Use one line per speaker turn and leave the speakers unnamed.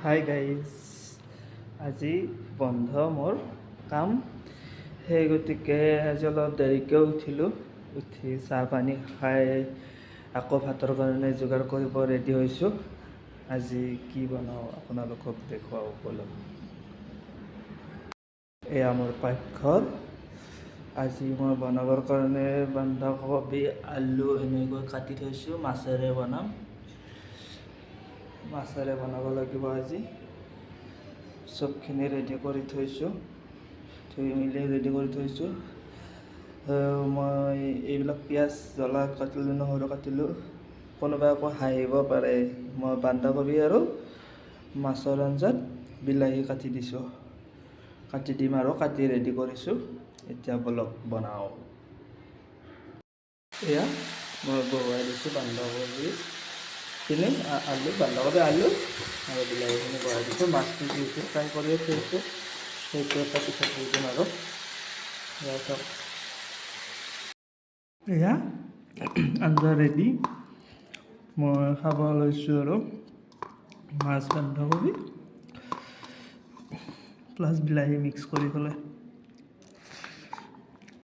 Hi guys, আজি বন্ধ মোৰ কাম। সেই গতিকে আজি অলপ দেৰিকৈ উঠিলোঁ। উঠি চাহ পানী খাই আকৌ ভাতৰ কাৰণে যোগাৰ কৰিব ৰেডি হৈছোঁ। আজি কি বনাওঁ আপোনালোকক দেখুৱাওঁ ব'লক। এয়া মোৰ পাকঘৰ। আজি মই বনাবৰ কাৰণে বন্ধাকবি আলু এনেকৈ কাটি থৈছোঁ। মাছেৰে বনাব লাগিব আজি। চবখিনি ৰেডি কৰি থৈছোঁ, ধুই মেলি ৰেডি কৰি থৈছোঁ। মই এইবিলাক পিঁয়াজ জ্বলা কাটিলোঁ, নহৰু কাটিলোঁ। কোনোবাই আকৌ হাঁহিব পাৰে, মই বন্ধাকবি আৰু মাছৰ আঞ্জাত বিলাহী কাটি দিছোঁ। কাটি ৰেডি কৰিছোঁ। এতিয়া ব'লক বনাওঁ। এয়া মই বহুৱাই দিছোঁ বন্ধাকবি আলু আৰু বিলাহীখিনি বহাই দিছোঁ। মাছটো যিহেতু ফ্ৰাই কৰিয়ে থৈছোঁ, সেইটো এটা পিছত দি দিম আৰু এয়া আঞ্জা ৰেডি। মই খাব লৈছোঁ আৰু মাছ বন্ধাকবি প্লাছ বিলাহী মিক্স কৰি পেলাই।